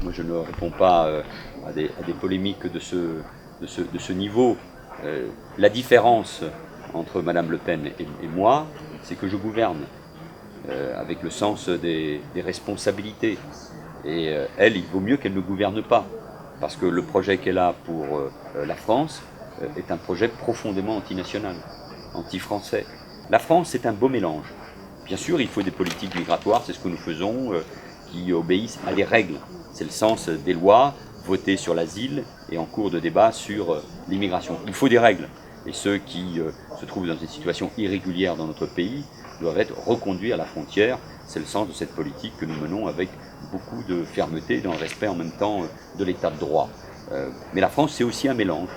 Moi, je ne réponds pas à des polémiques de ce niveau. La différence entre Madame Le Pen et moi, c'est que je gouverne avec le sens des responsabilités. Et elle, il vaut mieux qu'elle ne gouverne pas, parce que le projet qu'elle a pour la France est un projet profondément antinational, anti-français. La France, c'est un beau mélange. Bien sûr, il faut des politiques migratoires, c'est ce que nous faisons, qui obéissent à des règles. C'est le sens des lois votées sur l'asile et en cours de débat sur l'immigration. Il faut des règles. Et ceux qui se trouvent dans une situation irrégulière dans notre pays doivent être reconduits à la frontière. C'est le sens de cette politique que nous menons avec beaucoup de fermeté, dans le respect en même temps de l'état de droit. Mais la France, c'est aussi un mélange.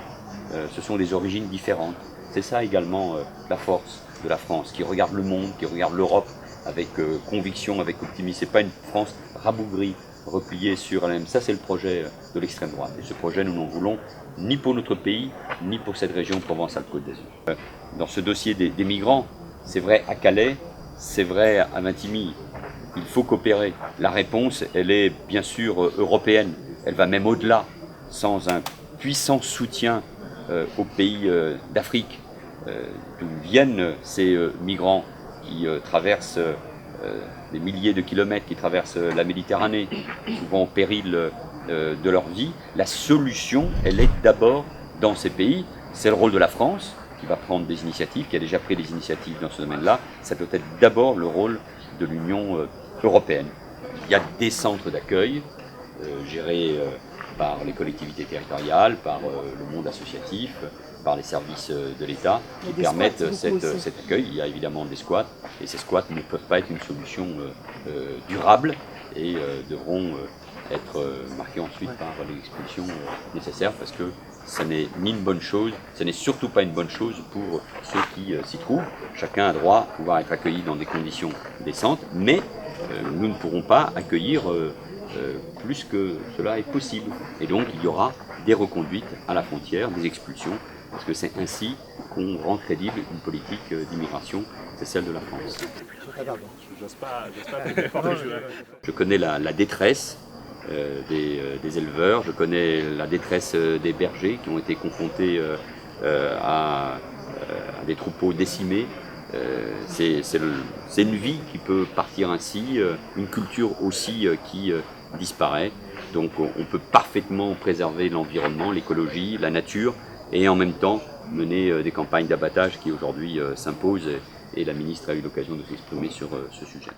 Ce sont des origines différentes. C'est ça également la force de la France, qui regarde le monde, qui regarde l'Europe avec conviction, avec optimisme. Ce n'est pas une France rabougrie, repliée sur elle-même. Ça, c'est le projet de l'extrême droite. Et ce projet, nous n'en voulons ni pour notre pays, ni pour cette région Provence-Alpes-Côte d'Azur. Dans ce dossier des migrants, c'est vrai à Calais, c'est vrai à Vintimille. Il faut coopérer. La réponse, elle est bien sûr européenne. Elle va même au-delà. Sans un puissant soutien aux pays d'Afrique, d'où viennent ces migrants qui traversent des milliers de kilomètres, qui traversent la Méditerranée, souvent au péril de leur vie. La solution, elle est d'abord dans ces pays. C'est le rôle de la France, qui va prendre des initiatives, qui a déjà pris des initiatives dans ce domaine-là. Ça doit être d'abord le rôle de l'Union européenne. Il y a des centres d'accueil gérés par les collectivités territoriales, par le monde associatif, par les services de l'État, qui permettent cet accueil. Il y a évidemment des squats, et ces squats ne peuvent pas être une solution durable et devront être marqués ensuite par l'expulsion nécessaire, parce que ce n'est ni une bonne chose, ce n'est surtout pas une bonne chose pour ceux qui s'y trouvent. Chacun a droit à pouvoir être accueilli dans des conditions décentes, mais nous ne pourrons pas accueillir plus que cela est possible. Et donc il y aura des reconduites à la frontière, des expulsions, parce que c'est ainsi qu'on rend crédible une politique d'immigration, c'est celle de la France. Je connais la détresse des éleveurs, je connais la détresse des bergers qui ont été confrontés à des troupeaux décimés. C'est une vie qui peut partir ainsi, une culture aussi qui disparaît. Donc on peut parfaitement préserver l'environnement, l'écologie, la nature, et en même temps mener des campagnes d'abattage qui aujourd'hui s'imposent, et la ministre a eu l'occasion de s'exprimer sur ce sujet.